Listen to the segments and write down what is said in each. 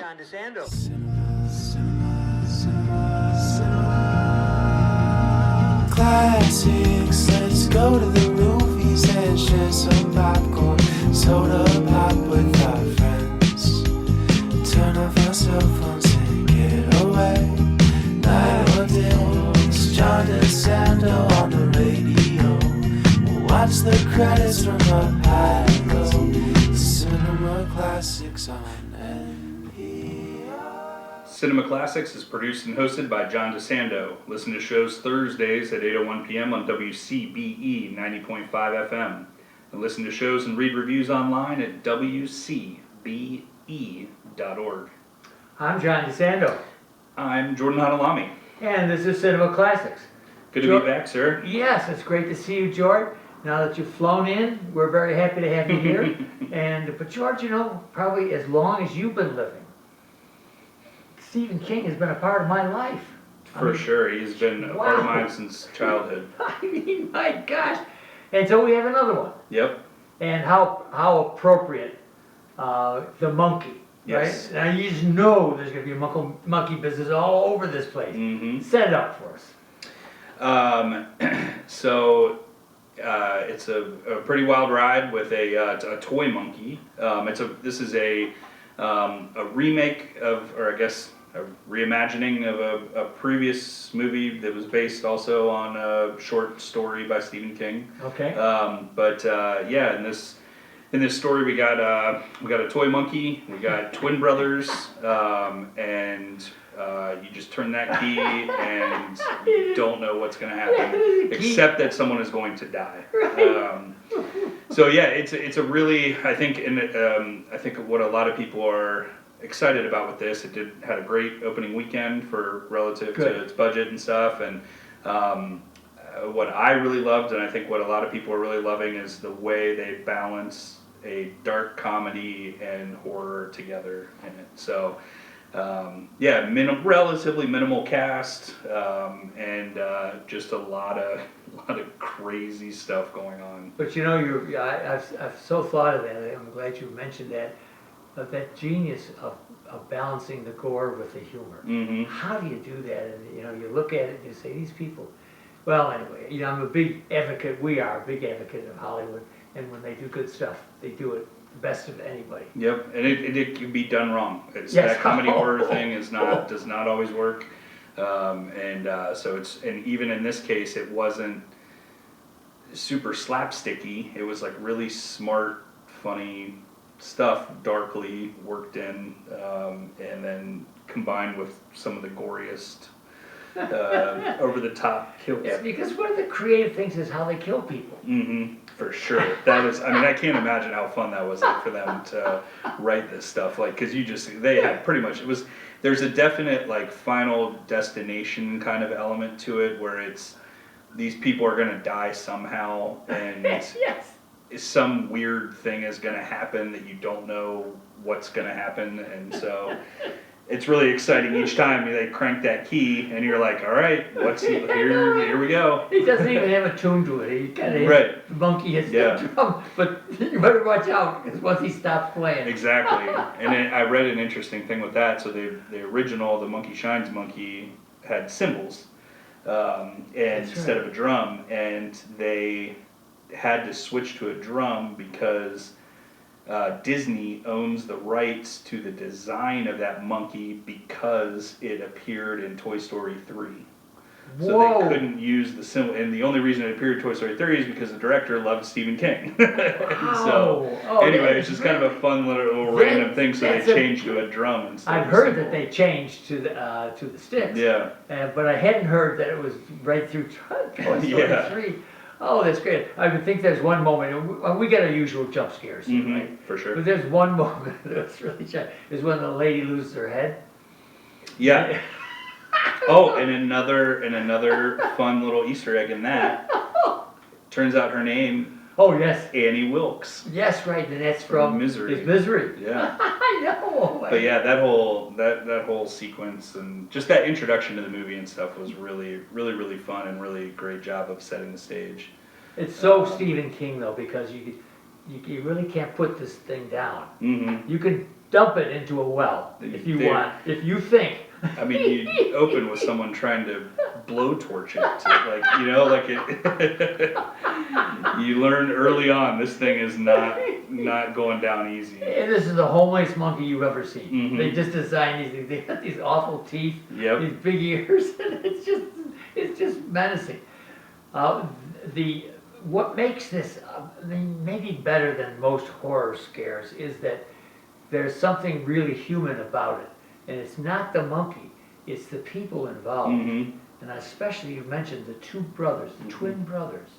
John DeSando. Classics, let's go to the movies and share some popcorn, soda pop with our friends. Turn off our cell phones and get away. Night or day, it's John DeSando on the radio. We'll watch the credits from up high and low. Cinema Classics on NPR. Cinema Classics is produced and hosted by John DeSando. Listen to shows Thursdays at 8:01 p.m. on WCBE 90.5 FM. And listen to shows and read reviews online at WCBE.org. I'm John DeSando. I'm Jordan Hanhilammi. And this is Cinema Classics. Good to be back, sir. Yes, it's great to see you, George. Now that you've flown in, we're very happy to have you here. But George, you know, probably as long as you've been living, Stephen King has been a part of my life. For sure, he's been a part of mine since childhood. I mean, my gosh. And so we have another one. Yep. And how appropriate, the monkey. Yes. Right? Now you just know there's going to be a monkey business all over this place. Mm-hmm. Set it up for us. It's a pretty wild ride with a toy monkey. This is a remake of, or I guess a reimagining of a previous movie that was based also on a short story by Stephen King. Okay. In this story we got a toy monkey, we got twin brothers, and you just turn that key and you don't know what's going to happen, except that someone is going to die. It's a really, I think what a lot of people are excited about with this. It had a great opening weekend for relative to its budget and stuff, and what I really loved, and I think what a lot of people are really loving, is the way they balance a dark comedy and horror together in it. So, relatively minimal cast, and just a lot of crazy stuff going on. But you know, I've so thought of that. I'm glad you mentioned that. Of that genius of balancing the gore with the humor. Mm-hmm. How do you do that? And you know, you look at it and you say, these people. Well, anyway, you know, I'm a big advocate. We are a big advocate of Hollywood, and when they do good stuff, they do it the best of anybody. Yep, and it can be done wrong. Yes. That comedy horror thing does not always work, and even in this case, it wasn't super slapsticky. It was like really smart, funny stuff, darkly worked in, and then combined with some of the goriest, over-the-top kills. Yeah, because one of the creative things is how they kill people. Mm-hmm, for sure. That was, I mean, I can't imagine how fun that was like for them to write this stuff. Like, because they had pretty much, there's a definite like final destination kind of element to it, where it's, these people are going to die somehow, and Yes. some weird thing is going to happen that you don't know what's going to happen, and so it's really exciting each time they crank that key, and you're like, all right, here we go. He doesn't even have a tune to it. He kind of Right. the monkey hits Yeah. the drum, but you better watch out, because once he stops playing. Exactly. And I read an interesting thing with that. So the original, the Monkey Shines monkey, had cymbals, instead of a drum, and they had to switch to a drum because Disney owns the rights to the design of that monkey because it appeared in Toy Story 3. So Whoa. they couldn't use the symbol, and the only reason it appeared in Toy Story 3 is because the director loved Stephen King. Anyway, it's just kind of a fun little random thing, so they changed to a drum instead. I've heard that they changed to the sticks. Yeah. But I hadn't heard that it was right through Toy Story 3. Oh, that's great. I would think there's one moment, we get our usual jump scares, Mm-hmm, right? for sure. But there's one moment that's really shocking, is when the lady loses her head. Yeah. Oh, and another fun little Easter egg in that. Turns out her name, Oh, yes. Annie Wilkes. Yes, right, and that's from Misery. It's Misery. Yeah. I know. But yeah, that whole sequence and just that introduction to the movie and stuff was really, really, really fun, and really great job of setting the stage. It's so Stephen King though, because you really can't put this thing down. Mm-hmm. You can dump it into a well if you They- want, if you think. I mean, you open with someone trying to blowtorch it, to, like, you know, like it. You learn early on this thing is not going down easy. And this is the homeliest monkey you've ever seen. Mhm. They just designed these things. They got these awful teeth, Yep. these big ears, and it's just menacing. What makes this, I mean, maybe better than most horror scares is that there's something really human about it. And it's not the monkey, it's the people involved. Mhm. And especially you mentioned the two brothers, the twin brothers.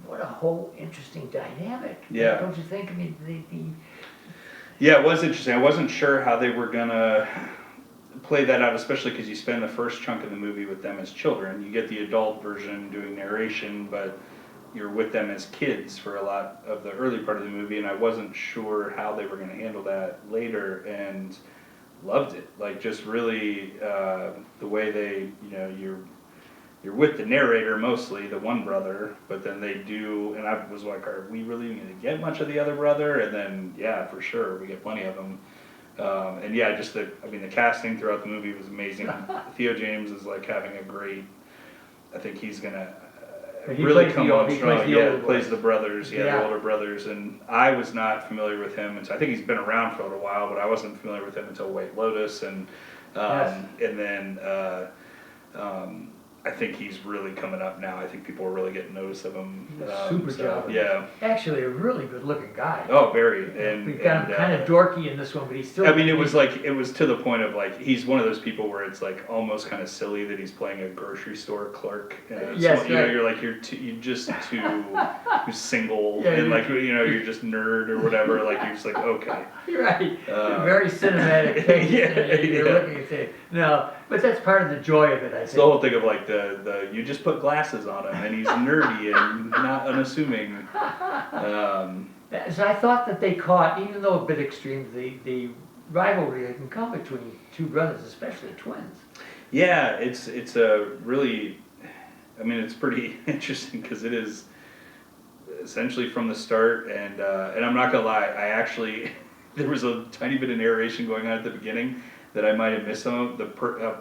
What a whole interesting dynamic. Yeah. Don't you think? I mean, Yeah, it was interesting. I wasn't sure how they were gonna play that out, especially because you spend the first chunk of the movie with them as children. You get the adult version doing narration, but you're with them as kids for a lot of the early part of the movie, and I wasn't sure how they were gonna handle that later, and loved it. Like, just really the way they, you know, you're with the narrator mostly, the one brother, but then they do, and I was like, are we really going to get much of the other brother? And then, yeah, for sure, we get plenty of them. And yeah, just the casting throughout the movie was amazing. Theo James is like having a great, I think he's going to He really plays come the- on he strong. plays the Yeah, older plays boys. the brothers, the Yeah. older brothers. And I was not familiar with him, and so I think he's been around for a little while, but I wasn't familiar with him until White Lotus, and Yes. and then I think he's really coming up now. I think people are really getting notice of him. Super job. Yeah. Actually, a really good looking guy. Oh, very. And We've got him kind of dorky in this one, but he's still. I mean, it was to the point of like, he's one of those people where it's like almost kind of silly that he's playing a grocery store clerk. Yes, You know, right. you're like, you're just too single, Yeah, and you- like, you know, you're just nerd or whatever. Like, you're just like, okay. You're right. Very cinematic. Thing. Yeah, You're yeah. looking at it. No, but that's part of the joy of it, I It's the think. whole thing of like the you just put glasses on him and he's nerdy and not unassuming. So I thought that they caught, even though a bit extreme, the rivalry that can come between two brothers, especially twins. Yeah, it's a really, I mean, it's pretty interesting because it is essentially from the start, and I'm not gonna lie, I actually there was a tiny bit of narration going on at the beginning that I might have missed some of. The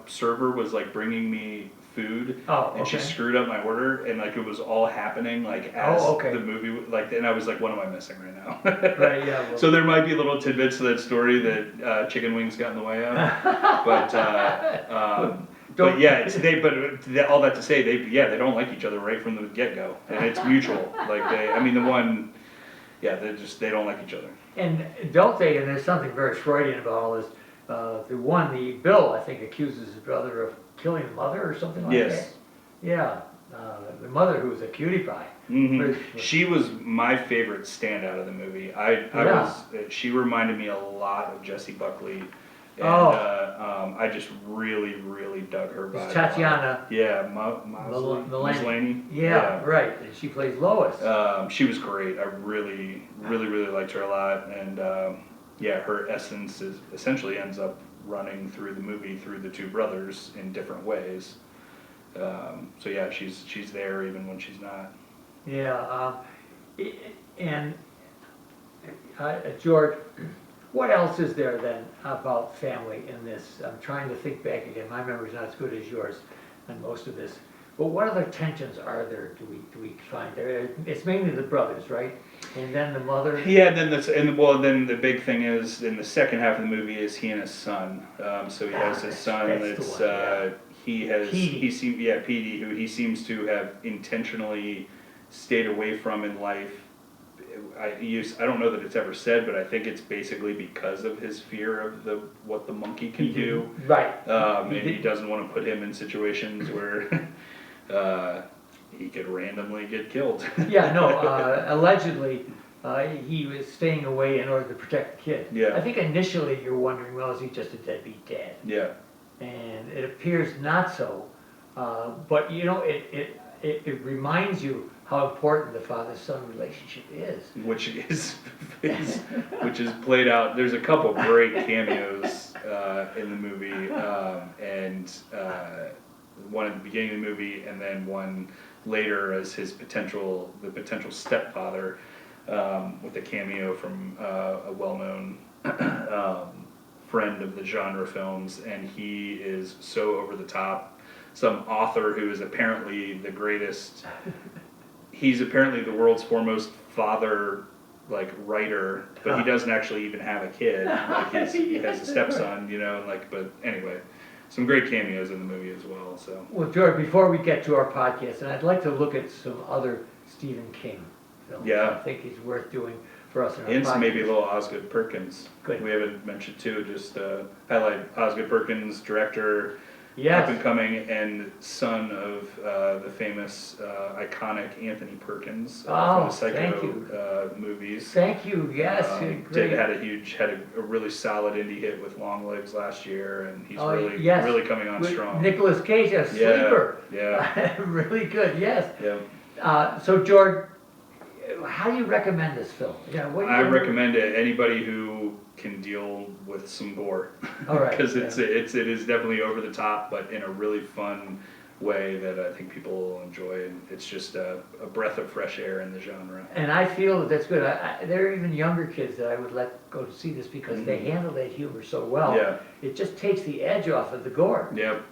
server was like bringing me food, Oh, and she okay. screwed up my order, and like it was all happening like as okay. the movie like, and I was like, what am I missing right now? Right, yeah. Well, So there might be little tidbits to that story that chicken wings got in the way of, but Don't- yeah, all that to say, they don't like each other right from the get go, and it's mutual. Like they don't like each other. And don't they, and there's something very Freudian about all this, Bill, I think, accuses his brother of killing the mother or something like that. Yes. Yeah, the mother who was a cutie pie. Hmm. But- She was my favorite standout of the movie. She reminded me a lot of Jessie Buckley, and I just really, really dug her vibe. It's Tatiana Yeah, Maslany. Yeah, right, and she plays Lois. She was great. I really, really, really liked her a lot, and her essence essentially ends up running through the movie through the two brothers in different ways. So yeah, she's there even when she's not. Yeah, and George, what else is there then about family in this? I'm trying to think back again. My memory's not as good as yours on most of this. But what other tensions are there? Do we find there? It's mainly the brothers, right? And then the mother. Yeah, then then the big thing is in the second half of the movie is he and his son. So he has his son that's the one, Petey, who he seems to have intentionally stayed away from in life. I don't know that it's ever said, but I think it's basically because of his fear of what the monkey can do. Right. And he doesn't want to put him in situations where he could randomly get killed. Yeah, no, allegedly, he was staying away in order to protect the kid. Yeah. I think initially you're wondering, well, is he just a deadbeat dad? Yeah. And it appears not so. But, you know, it reminds you how important the father-son relationship is. Which is played out. There's a couple great cameos in the movie, and one at the beginning of the movie, and then one later as the potential stepfather, with a cameo from a well-known friend of the genre films, and he is so over the top. Some author who is apparently the greatest. He's apparently the world's foremost father, like, writer, but he doesn't actually even have a kid. Like, he has a stepson, you know, like, but anyway, some great cameos in the movie as well. So. Well, George, before we get to our podcast, and I'd like to look at some other Stephen King films. Yeah. I think he's worth doing for us in our And podcast. maybe a little Osgood Perkins. Good. We haven't mentioned too, just highlight Osgood Perkins, director, Yes. up and coming, and son of the famous, iconic Anthony Perkins from the thank Psycho you. movies. Thank you, yes. Great. Had a really solid indie hit with Long Legs last year, and he's Yes. really coming on With strong. Nicolas Cage, a sleeper. Yeah. Really good, yes. Yeah. So, George, how do you recommend this film? Yeah, I recommend it anybody who can deal with some gore. All right, Because it is definitely over the top, but in a really fun way that I think people will enjoy, and it's just a breath of fresh air in the genre. And I feel that that's good. There are even younger kids that I would let go to see this because they handle that humor so well. Yeah. It just takes the edge off of the gore. Yep.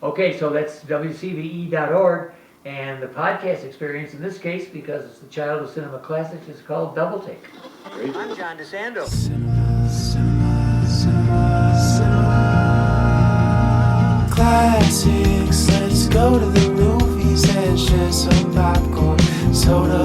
Okay, so that's WCBE.org, and the podcast experience in this case, because it's the child of cinema classics, is called Double Take. Great. I'm John DeSando. Cinema, cinema, cinema, cinema. Classics, let's go to the movies and share some popcorn, soda